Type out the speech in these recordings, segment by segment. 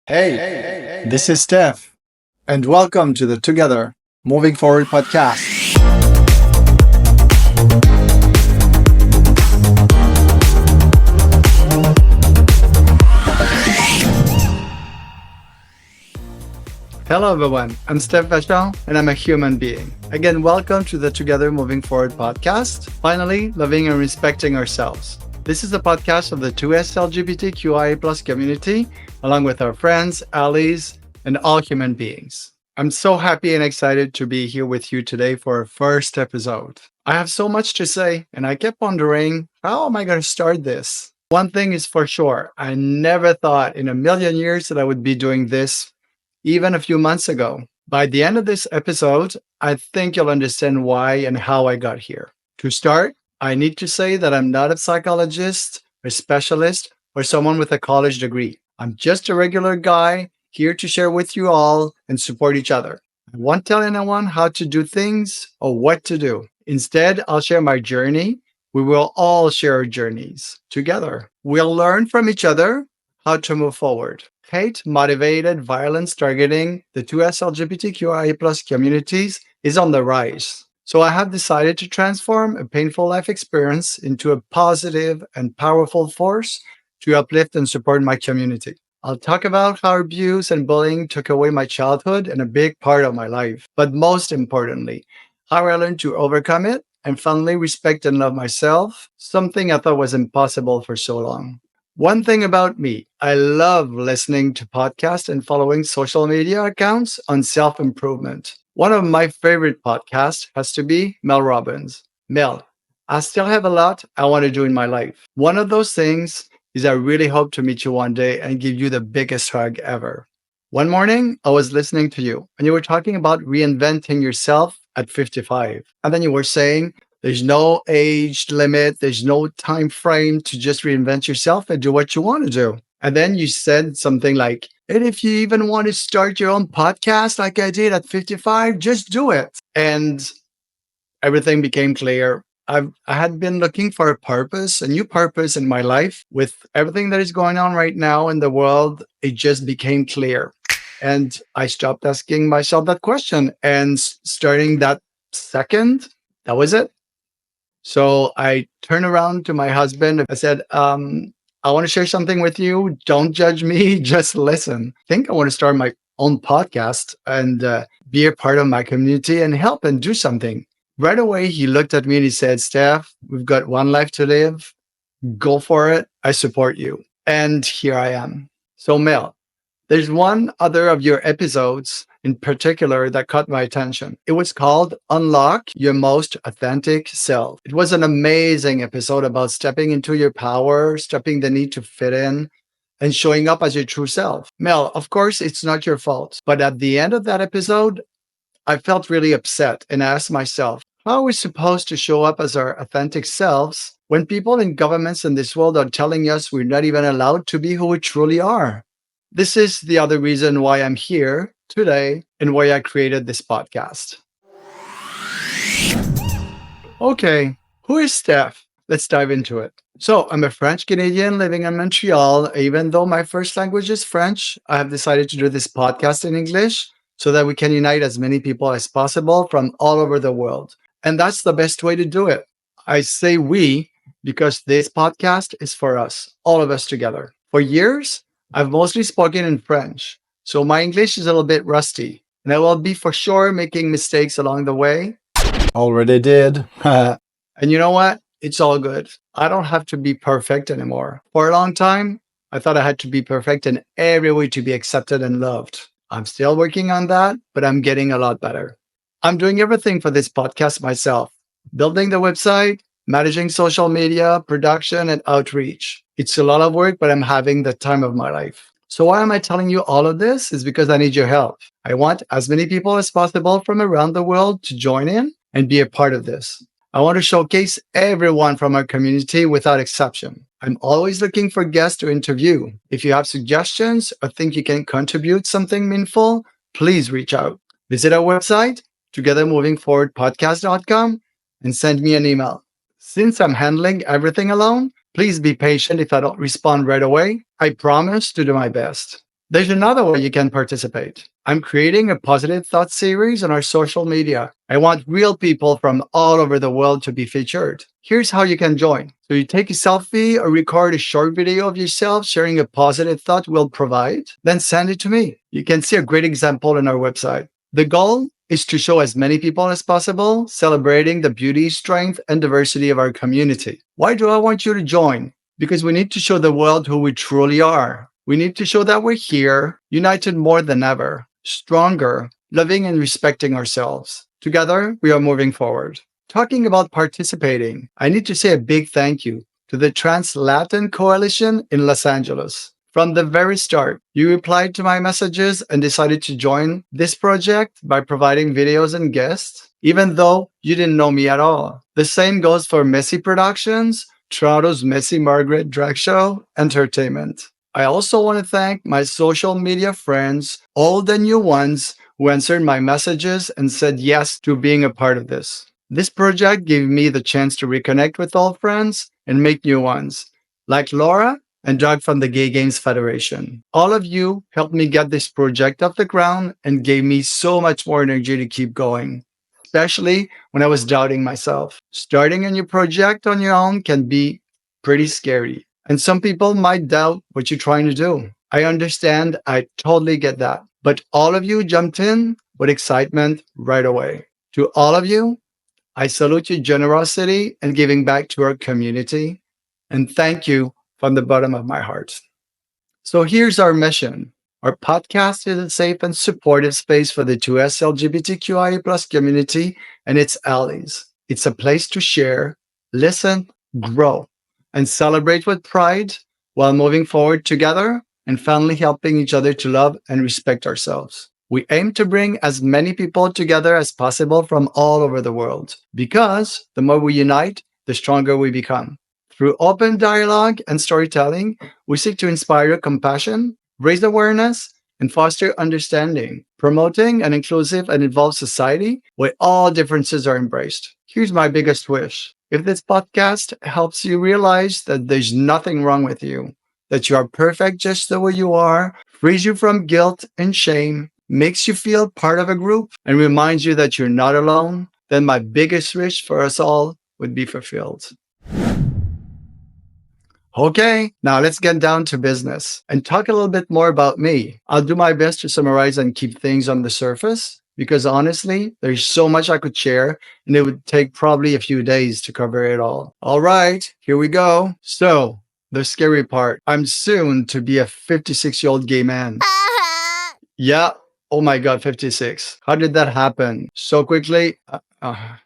Hey, this is Stef, and welcome to the Together Moving Forward podcast. Hello, everyone. I'm Stef Vachon, and I'm a human being. Again, welcome to the Together Moving Forward podcast. Finally, loving and respecting ourselves. This is a podcast of the 2S LGBTQIA+ community, along with our friends, allies, and all human beings. I'm so happy and excited to be here with you today for our first episode. I have so much to say, and I kept wondering, how am I going to start this? One thing is for sure, I never thought in a million years that I would be doing this even a few months ago. By the end of this episode, I think you'll understand why and how I got here. To start, I need to say that I'm not a psychologist, a specialist, or someone with a college degree. I'm just a regular guy here to share with you all and support each other. I won't tell anyone how to do things or what to do. Instead, I'll share my journey. We will all share our journeys together. We'll learn from each other how to move forward. Hate-motivated violence targeting the 2S LGBTQIA+ communities is on the rise. So I have decided to transform a painful life experience into a positive and powerful force to uplift and support my community. I'll talk about how abuse and bullying took away my childhood and a big part of my life. But most importantly, how I learned to overcome it and finally respect and love myself, something I thought was impossible for so long. One thing about me, I love listening to podcasts and following social media accounts on self-improvement. One of my favorite podcasts has to be Mel Robbins. Mel, I still have a lot I want to do in my life. One of those things is I really hope to meet you one day and give you the biggest hug ever. One morning, I was listening to you and you were talking about reinventing yourself at 55. And then you were saying, there's no age limit. There's no time frame to just reinvent yourself and do what you want to do. And then you said something like, and if you even want to start your own podcast like I did at 55, just do it. And everything became clear. I had been looking for a new purpose in my life. With everything that is going on right now in the world, it just became clear. And I stopped asking myself that question. And starting that second, that was it. So I turned around to my husband. I said, I want to share something with you. Don't judge me. Just listen. I think I want to start my own podcast and be a part of my community and help and do something. Right away, he looked at me and he said, Steph, we've got one life to live. Go for it. I support you. And here I am. So Mel, there's one other of your episodes in particular that caught my attention. It was called Unlock Your Most Authentic Self. It was an amazing episode about stepping into your power, stopping the need to fit in, and showing up as your true self. Mel, of course, it's not your fault. But at the end of that episode, I felt really upset and asked myself, how are we supposed to show up as our authentic selves when people in governments in this world are telling us we're not even allowed to be who we truly are? This is the other reason why I'm here today and why I created this podcast. Okay, who is Steph? Let's dive into it. So I'm a French Canadian living in Montreal. Even though my first language is French, I have decided to do this podcast in English so that we can unite as many people as possible from all over the world. And that's the best way to do it. I say we because this podcast is for us, all of us together. For years, I've mostly spoken in French, so my English is a little bit rusty, and I will be for sure making mistakes along the way. Already did. And you know what? It's all good. I don't have to be perfect anymore. For a long time, I thought I had to be perfect in every way to be accepted and loved. I'm still working on that, but I'm getting a lot better. I'm doing everything for this podcast myself, building the website, managing social media, production, and outreach. It's a lot of work, but I'm having the time of my life. So why am I telling you all of this? Is because I need your help. I want as many people as possible from around the world to join in and be a part of this. I want to showcase everyone from our community without exception. I'm always looking for guests to interview. If you have suggestions or think you can contribute something meaningful, please reach out. Visit our website, togethermovingforwardpodcast.com, and send me an email. Since I'm handling everything alone, please be patient if I don't respond right away. I promise to do my best. There's another way you can participate. I'm creating a positive thought series on our social media. I want real people from all over the world to be featured. Here's how you can join. So you take a selfie or record a short video of yourself sharing a positive thought we'll provide, then send it to me. You can see a great example on our website. The goal is to show as many people as possible, celebrating the beauty, strength, and diversity of our community. Why do I want you to join? Because we need to show the world who we truly are. We need to show that we're here, united more than ever, stronger, loving and respecting ourselves. Together, we are moving forward. Talking about participating, I need to say a big thank you to the Trans-Latin Coalition in Los Angeles. From the very start, you replied to my messages and decided to join this project by providing videos and guests, even though you didn't know me at all. The same goes for Messy Productions, Toronto's Messy Margaret Drag Show Entertainment. I also want to thank my social media friends, old and new ones, who answered my messages and said yes to being a part of this. This project gave me the chance to reconnect with old friends and make new ones, like Laura and Doug from the Gay Games Federation. All of you helped me get this project off the ground and gave me so much more energy to keep going, especially when I was doubting myself. Starting a new project on your own can be pretty scary. And some people might doubt what you're trying to do. I understand. I totally get that. But all of you jumped in with excitement right away. To all of you, I salute your generosity and giving back to our community. And thank you from the bottom of my heart. So here's our mission. Our podcast is a safe and supportive space for the 2S LGBTQIA+ community and its allies. It's a place to share, listen, grow, and celebrate with pride while moving forward together and finally helping each other to love and respect ourselves. We aim to bring as many people together as possible from all over the world, because the more we unite, the stronger we become. Through open dialogue and storytelling, we seek to inspire compassion, raise awareness, and foster understanding, promoting an inclusive and involved society where all differences are embraced. Here's my biggest wish. If this podcast helps you realize that there's nothing wrong with you, that you are perfect just the way you are, frees you from guilt and shame, makes you feel part of a group, and reminds you that you're not alone, then my biggest wish for us all would be fulfilled. Okay, now let's get down to business and talk a little bit more about me. I'll do my best to summarize and keep things on the surface, because honestly, there's so much I could share and it would take probably a few days to cover it all. All right, here we go. So, the scary part. I'm soon to be a 56-year-old gay man. Yeah. Oh my God, 56. How did that happen so quickly?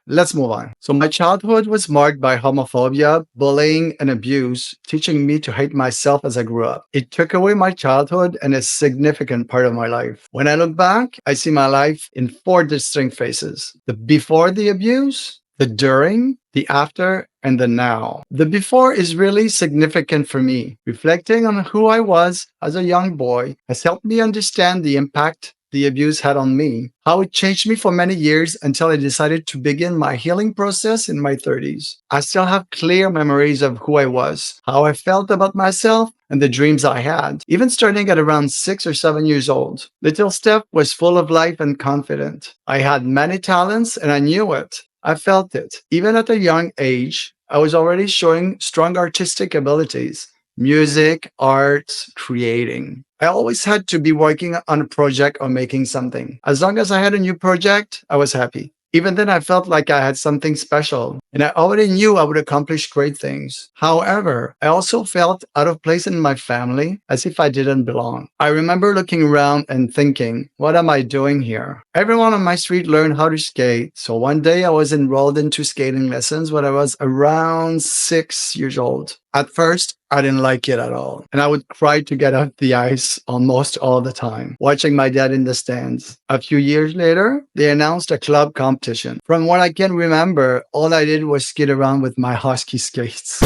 Let's move on. So my childhood was marked by homophobia, bullying, and abuse, teaching me to hate myself as I grew up. It took away my childhood and a significant part of my life. When I look back, I see my life in 4 distinct phases. The before the abuse, the during, the after, and the now. The before is really significant for me. Reflecting on who I was as a young boy has helped me understand the impact the abuse had on me, how it changed me for many years until I decided to begin my healing process in my 30s. I still have clear memories of who I was, how I felt about myself, and the dreams I had, even starting at around 6 or 7 years old. Little Stef was full of life and confident. I had many talents and I knew it. I felt it. Even at a young age, I was already showing strong artistic abilities. Music, art, creating. I always had to be working on a project or making something. As long as I had a new project, I was happy. Even then, I felt like I had something special, and I already knew I would accomplish great things. However, I also felt out of place in my family, as if I didn't belong. I remember looking around and thinking, what am I doing here? Everyone on my street learned how to skate, so one day I was enrolled into skating lessons when I was around 6 years old. At first, I didn't like it at all, and I would cry to get off the ice almost all the time, watching my dad in the stands. A few years later, they announced a club competition. From what I can remember, all I did was skid around with my husky skates.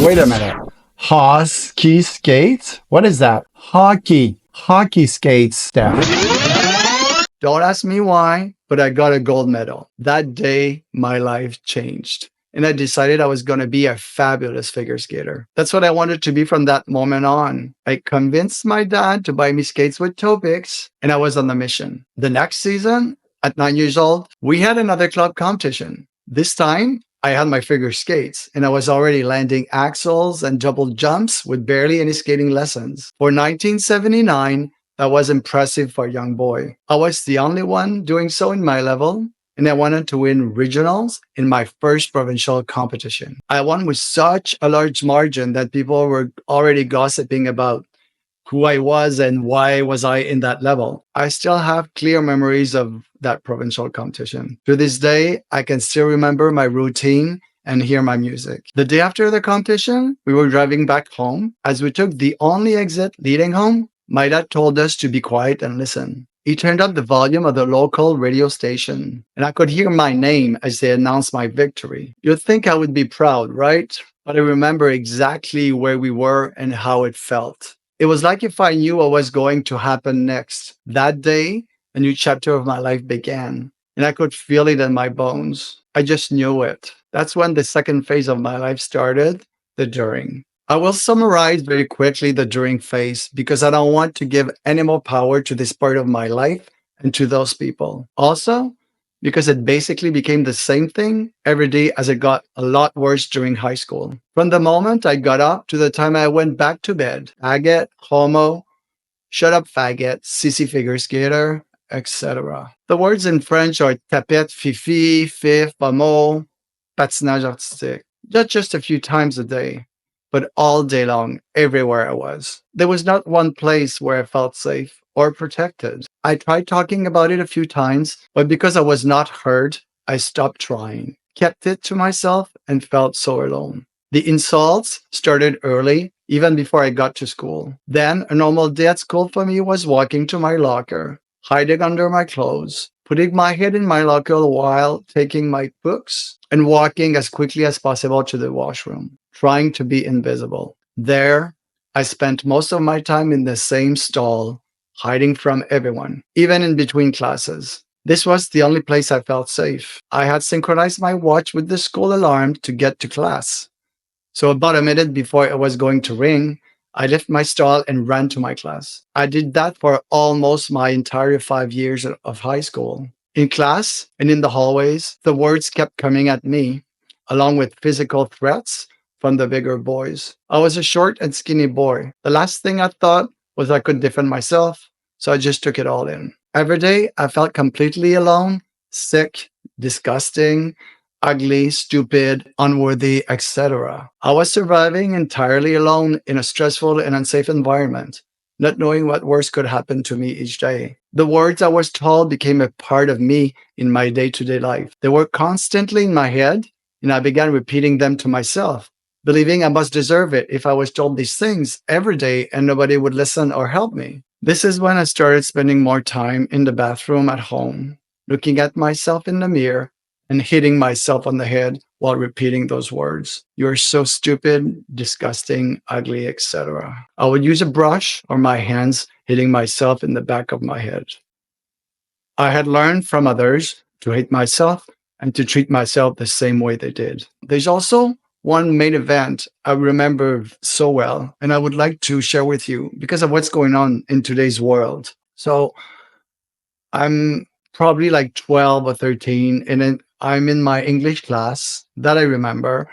Wait a minute. Husky skates? What is that? Hockey skates, Stef. Don't ask me why, but I got a gold medal. That day, my life changed. and I decided I was going to be a fabulous figure skater. That's what I wanted to be from that moment on. I convinced my dad to buy me skates with toe picks, and I was on the mission. The next season, at 9 years old, we had another club competition. This time, I had my figure skates, and I was already landing axles and double jumps with barely any skating lessons. For 1979, that was impressive for a young boy. I was the only one doing so in my level, and I wanted to win regionals in my first provincial competition. I won with such a large margin that people were already gossiping about who I was and why was I in that level. I still have clear memories of that provincial competition. To this day, I can still remember my routine and hear my music. The day after the competition, we were driving back home. As we took the only exit leading home, my dad told us to be quiet and listen. He turned up the volume of the local radio station, and I could hear my name as they announced my victory. You'd think I would be proud, right? But I remember exactly where we were and how it felt. It was like if I knew what was going to happen next. That day, a new chapter of my life began, and I could feel it in my bones. I just knew it. That's when the second phase of my life started, the during. I will summarize very quickly the during phase because I don't want to give any more power to this part of my life and to those people. Also, because it basically became the same thing every day as it got a lot worse during high school. From the moment I got up to the time I went back to bed, faggot, homo, shut up faggot, sissy figure skater, etc. The words in French are tapette, fifi, fif, bamo, patinage artistique. Not just a few times a day, but all day long, everywhere I was. There was not one place where I felt safe or protected. I tried talking about it a few times, but because I was not heard, I stopped trying, kept it to myself, and felt so alone. The insults started early, even before I got to school. Then, a normal day at school for me was walking to my locker, hiding under my clothes, putting my head in my locker while taking my books, and walking as quickly as possible to the washroom, trying to be invisible. There, I spent most of my time in the same stall, hiding from everyone, even in between classes. This was the only place I felt safe. I had synchronized my watch with the school alarm to get to class. So about a minute before it was going to ring, I left my stall and ran to my class. I did that for almost my entire 5 years of high school. In class and in the hallways, the words kept coming at me, along with physical threats from the bigger boys. I was a short and skinny boy. The last thing I thought was I could defend myself, so I just took it all in. Every day, I felt completely alone, sick, disgusting, ugly, stupid, unworthy, etc. I was surviving entirely alone in a stressful and unsafe environment, not knowing what worse could happen to me each day. The words I was told became a part of me in my day-to-day life. They were constantly in my head, and I began repeating them to myself, believing I must deserve it if I was told these things every day and nobody would listen or help me. This is when I started spending more time in the bathroom at home, looking at myself in the mirror and hitting myself on the head while repeating those words. You're so stupid, disgusting, ugly, etc. I would use a brush or my hands hitting myself in the back of my head. I had learned from others to hate myself and to treat myself the same way they did. There's also one main event I remember so well, and I would like to share with you because of what's going on in today's world. So I'm probably like 12 or 13, and then I'm in my English class that I remember.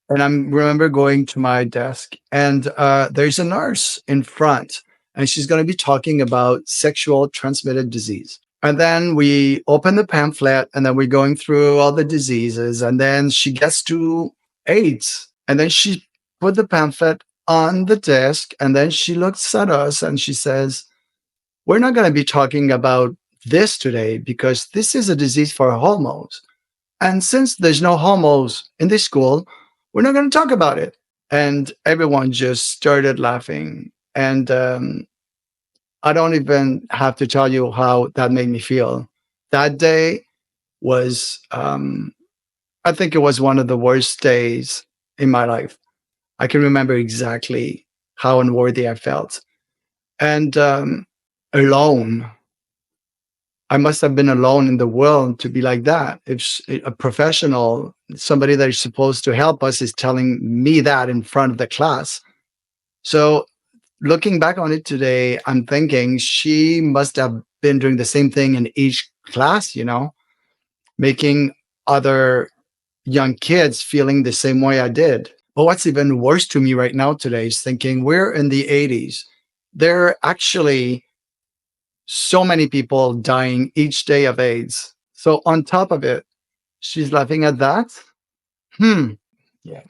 And I remember going to my desk, and there's a nurse in front, and she's going to be talking about sexual transmitted disease. And then we open the pamphlet, and then we're going through all the diseases, and then she gets to AIDS, and then she put the pamphlet on the desk, and then she looks at us and she says, "We're not going to be talking about this today because this is a disease for homos. And since there's no homos in this school, we're not going to talk about it." And everyone just started laughing. And I don't even have to tell you how that made me feel. That day was, I think it was one of the worst days in my life. I can remember exactly how unworthy I felt. And alone, I must have been alone in the world to be like that. If a professional, somebody that is supposed to help us, is telling me that in front of the class. So looking back on it today, I'm thinking she must have been doing the same thing in each class, making other young kids feeling the same way I did. But what's even worse to me right now today is thinking we're in the 80s. There are actually so many people dying each day of AIDS. So on top of it, she's laughing at that. Hmm. Yeah.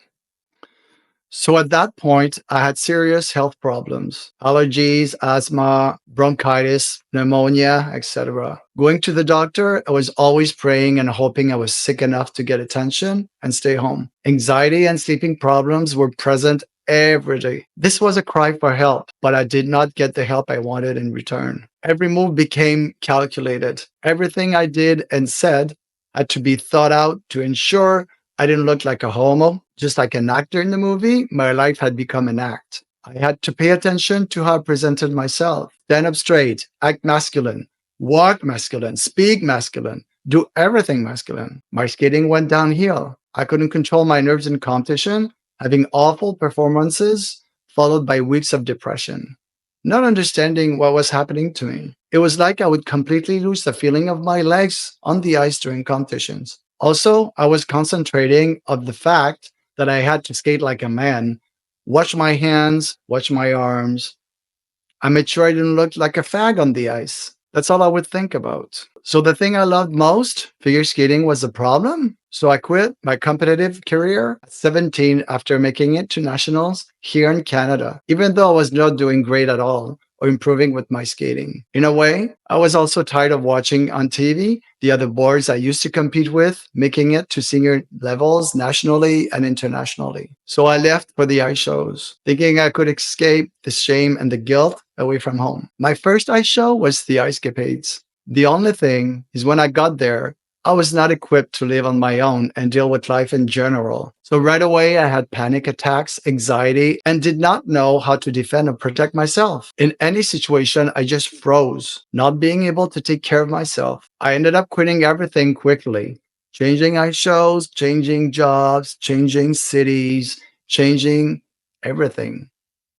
So at that point, I had serious health problems, allergies, asthma, bronchitis, pneumonia, etc. Going to the doctor, I was always praying and hoping I was sick enough to get attention and stay home. Anxiety and sleeping problems were present every day. This was a cry for help, but I did not get the help I wanted in return. Every move became calculated. Everything I did and said had to be thought out to ensure I didn't look like a homo. Just like an actor in the movie, my life had become an act. I had to pay attention to how I presented myself, stand up straight, act masculine, walk masculine, speak masculine, do everything masculine. My skating went downhill. I couldn't control my nerves in competition, having awful performances followed by weeks of depression, not understanding what was happening to me. It was like I would completely lose the feeling of my legs on the ice during competitions. Also, I was concentrating on the fact that I had to skate like a man, watch my hands, watch my arms. I made sure I didn't look like a fag on the ice. That's all I would think about. So the thing I loved most, figure skating, was the problem. So I quit my competitive career at 17 after making it to nationals here in Canada, even though I was not doing great at all or improving with my skating. In a way, I was also tired of watching on TV the other boards I used to compete with making it to senior levels nationally and internationally. So I left for the ice shows, thinking I could escape the shame and the guilt away from home. My first ice show was the Ice Capades. The only thing is when I got there, I was not equipped to live on my own and deal with life in general. So right away, I had panic attacks, anxiety, and did not know how to defend or protect myself. In any situation, I just froze, not being able to take care of myself. I ended up quitting everything quickly, changing ice shows, changing jobs, changing cities, changing everything.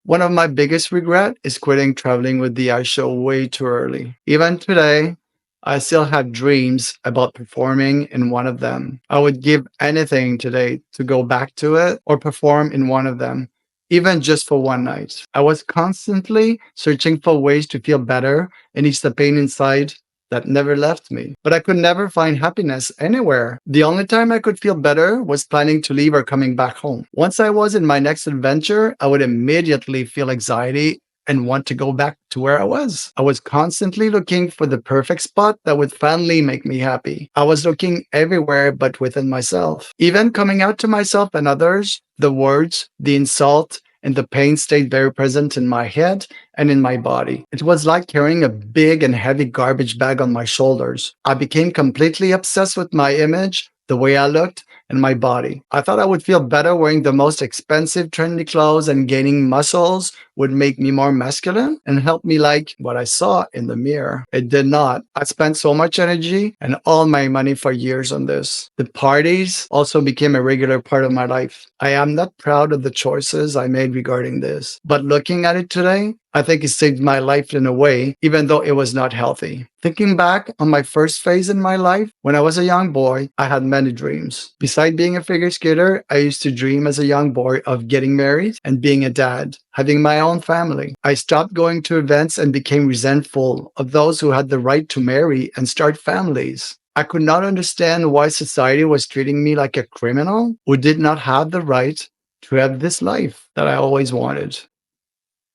One of my biggest regret is quitting traveling with the ice show way too early. Even today, I still have dreams about performing in one of them. I would give anything today to go back to it or perform in one of them, even just for one night. I was constantly searching for ways to feel better and ease the pain inside that never left me. But I could never find happiness anywhere. The only time I could feel better was planning to leave or coming back home. Once I was in my next adventure, I would immediately feel anxiety and want to go back to where I was. I was constantly looking for the perfect spot that would finally make me happy. I was looking everywhere but within myself. Even coming out to myself and others, the words, the insult, and the pain stayed very present in my head and in my body. It was like carrying a big and heavy garbage bag on my shoulders. I became completely obsessed with my image, the way I looked, and my body. I thought I would feel better wearing the most expensive, trendy clothes and gaining muscles would make me more masculine and help me like what I saw in the mirror. It did not. I spent so much energy and all my money for years on this. The parties also became a regular part of my life. I am not proud of the choices I made regarding this, but looking at it today, I think it saved my life in a way, even though it was not healthy. Thinking back on my first phase in my life, when I was a young boy, I had many dreams. Besides being a figure skater, I used to dream as a young boy of getting married and being a dad, having my own family. I stopped going to events and became resentful of those who had the right to marry and start families. I could not understand why society was treating me like a criminal who did not have the right to have this life that I always wanted.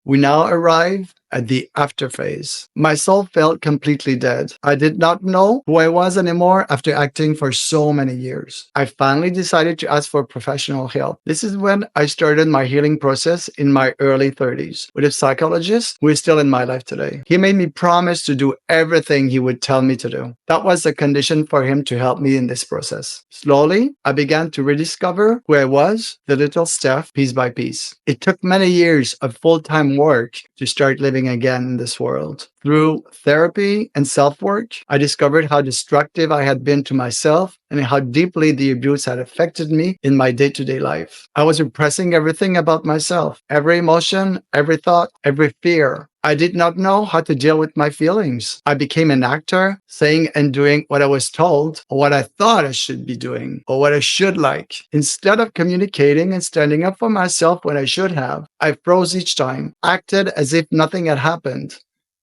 We now arrive at the after phase. My soul felt completely dead. I did not know who I was anymore after acting for so many years. I finally decided to ask for professional help. This is when I started my healing process in my early 30s with a psychologist who is still in my life today. He made me promise to do everything he would tell me to do. That was the condition for him to help me in this process. Slowly, I began to rediscover who I was, the little Stef, piece by piece. It took many years of full-time work to start living living again in this world. Through therapy and self work, I discovered how destructive I had been to myself and how deeply the abuse had affected me in my day to day life. I was repressing everything about myself, every emotion, every thought, every fear. I did not know how to deal with my feelings. I became an actor, saying and doing what I was told, or what I thought I should be doing, or what I should like. Instead of communicating and standing up for myself when I should have, I froze each time, acted as if nothing had happened,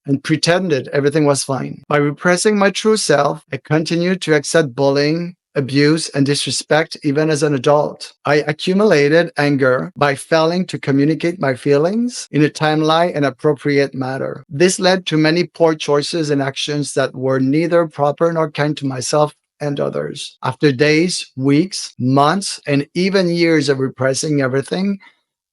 and pretended everything was fine. By repressing my true self, I continued to accept bullying, abuse, and disrespect even as an adult. I accumulated anger by failing to communicate my feelings in a timely and appropriate manner. This led to many poor choices and actions that were neither proper nor kind to myself and others. After days, weeks, months, and even years of repressing everything,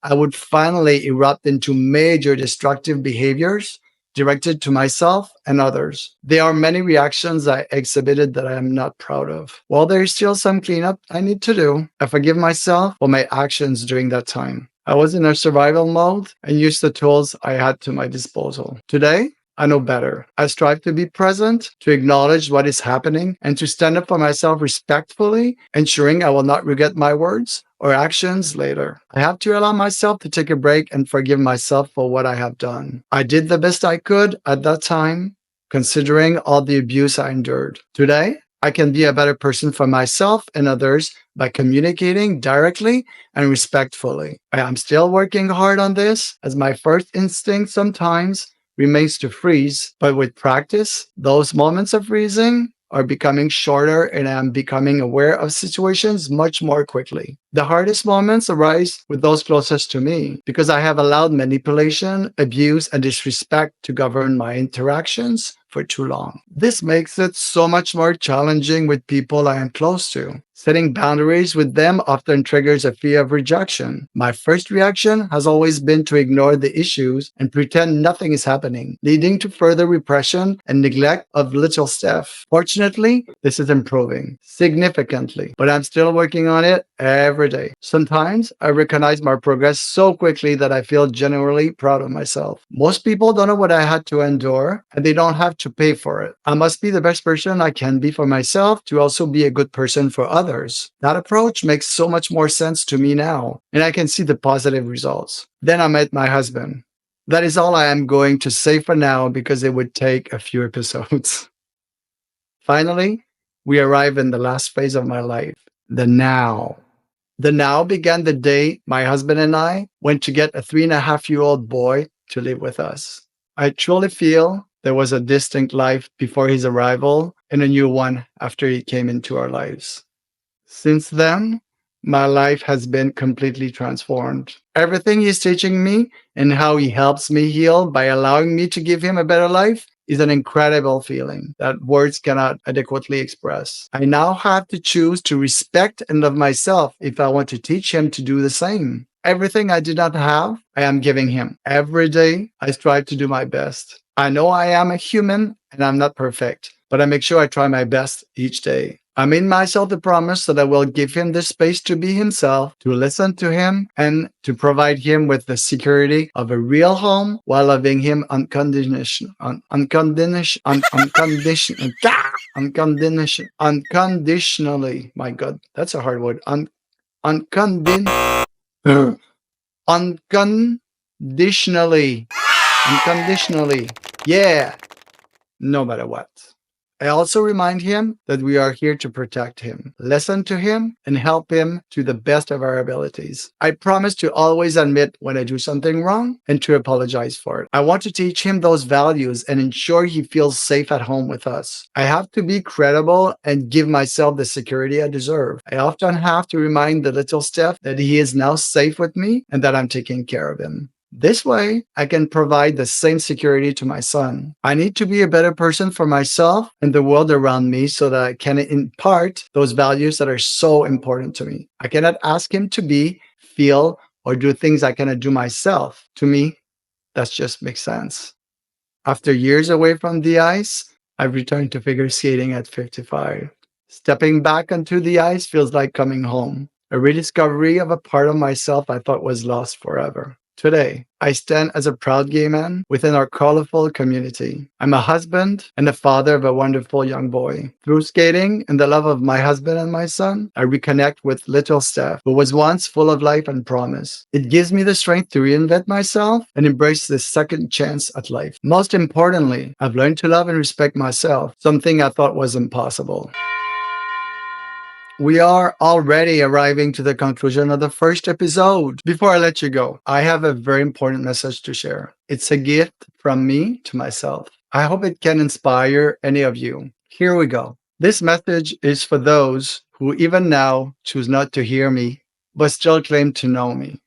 I would finally erupt into major destructive behaviors directed to myself and others. There are many reactions I exhibited that I am not proud of. While there is still some cleanup I need to do, I forgive myself for my actions during that time. I was in a survival mode and used the tools I had to my disposal. Today, I know better. I strive to be present, to acknowledge what is happening, and to stand up for myself respectfully, ensuring I will not regret my words or actions later. I have to allow myself to take a break and forgive myself for what I have done. I did the best I could at that time, considering all the abuse I endured. Today, I can be a better person for myself and others by communicating directly and respectfully. I am still working hard on this, as my first instinct sometimes remains to freeze, but with practice, those moments of freezing are becoming shorter and I'm becoming aware of situations much more quickly. The hardest moments arise with those closest to me because I have allowed manipulation, abuse, and disrespect to govern my interactions for too long. This makes it so much more challenging with people I am close to. Setting boundaries with them often triggers a fear of rejection. My first reaction has always been to ignore the issues and pretend nothing is happening, leading to further repression and neglect of little Stef. Fortunately, this is improving significantly, but I'm still working on it every day. Sometimes I recognize my progress so quickly that I feel genuinely proud of myself. Most people don't know what I had to endure, and they don't have to pay for it. I must be the best person I can be for myself to also be a good person for others. That approach makes so much more sense to me now, and I can see the positive results. Then I met my husband. That is all I am going to say for now because it would take a few episodes. Finally, we arrive in the last phase of my life, the now. The now began the day my husband and I went to get a 3.5-year-old boy to live with us. I truly feel there was a distinct life before his arrival and a new one after he came into our lives. Since then, my life has been completely transformed. Everything he's teaching me and how he helps me heal by allowing me to give him a better life is an incredible feeling that words cannot adequately express. I now have to choose to respect and love myself if I want to teach him to do the same. Everything I did not have, I am giving him. Every day, I strive to do my best. I know I am a human and I'm not perfect, but I make sure I try my best each day. I made myself the promise that I will give him the space to be himself, to listen to him, and to provide him with the security of a real home while loving him unconditionally. My God, that's a hard word. Unconditionally. Unconditionally. Yeah. No matter what. I also remind him that we are here to protect him, listen to him, and help him to the best of our abilities. I promise to always admit when I do something wrong and to apologize for it. I want to teach him those values and ensure he feels safe at home with us. I have to be credible and give myself the security I deserve. I often have to remind the little Stef that he is now safe with me and that I'm taking care of him. This way, I can provide the same security to my son. I need to be a better person for myself and the world around me so that I can impart those values that are so important to me. I cannot ask him to be, feel, or do things I cannot do myself. To me, that just makes sense. After years away from the ice, I've returned to figure skating at 55. Stepping back onto the ice feels like coming home, a rediscovery of a part of myself I thought was lost forever. Today, I stand as a proud gay man within our colorful community. I'm a husband and a father of a wonderful young boy. Through skating and the love of my husband and my son, I reconnect with little Stef, who was once full of life and promise. It gives me the strength to reinvent myself and embrace this second chance at life. Most importantly, I've learned to love and respect myself, something I thought was impossible. We are already arriving to the conclusion of the first episode. Before I let you go, I have a very important message to share. It's a gift from me to myself. I hope it can inspire any of you. Here we go. This message is for those who even now choose not to hear me, but still claim to know me.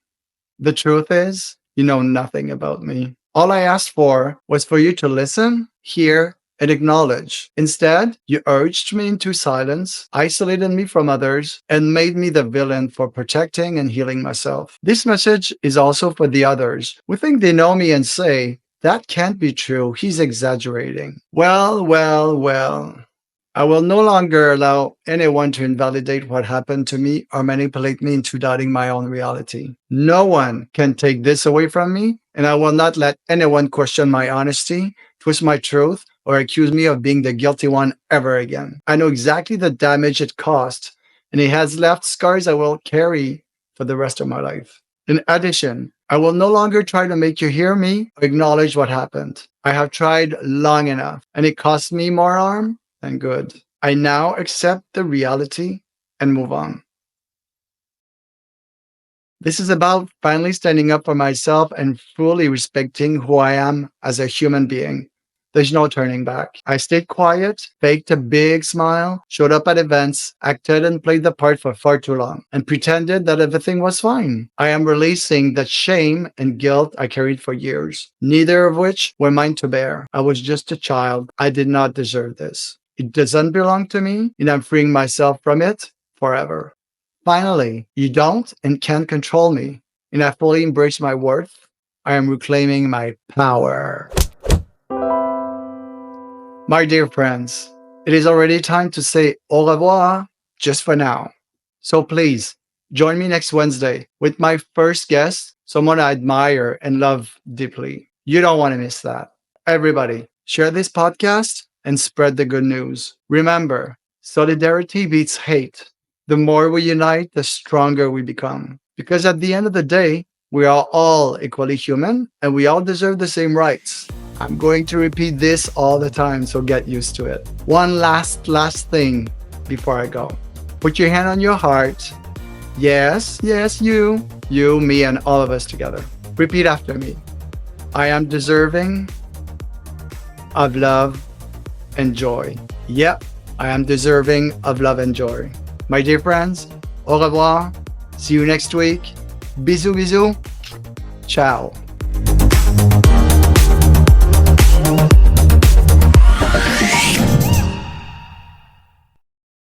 The truth is, you know nothing about me. All I asked for was for you to listen, hear, and acknowledge. Instead, you urged me into silence, isolated me from others, and made me the villain for protecting and healing myself. This message is also for the others who think they know me and say, that can't be true, he's exaggerating. Well. I will no longer allow anyone to invalidate what happened to me or manipulate me into doubting my own reality. No one can take this away from me, and I will not let anyone question my honesty, twist my truth, or accuse me of being the guilty one ever again. I know exactly the damage it caused, and it has left scars I will carry for the rest of my life. In addition, I will no longer try to make you hear me or acknowledge what happened. I have tried long enough, and it cost me more harm than good. I now accept the reality and move on. This is about finally standing up for myself and fully respecting who I am as a human being. There's no turning back. I stayed quiet, faked a big smile, showed up at events, acted and played the part for far too long, and pretended that everything was fine. I am releasing the shame and guilt I carried for years, neither of which were mine to bear. I was just a child. I did not deserve this. It doesn't belong to me, and I'm freeing myself from it forever. Finally, you don't and can't control me, and I fully embrace my worth. I am reclaiming my power. My dear friends, it is already time to say au revoir just for now. So please, join me next Wednesday with my first guest, someone I admire and love deeply. You don't want to miss that. Everybody, share this podcast and spread the good news. Remember, solidarity beats hate. The more we unite, the stronger we become. Because at the end of the day, we are all equally human and we all deserve the same rights. I'm going to repeat this all the time, so get used to it. One last thing before I go. Put your hand on your heart. Yes, you, me, and all of us together. Repeat after me. I am deserving of love and joy. Yep, I am deserving of love and joy. My dear friends, au revoir. See you next week. Bisous. Ciao.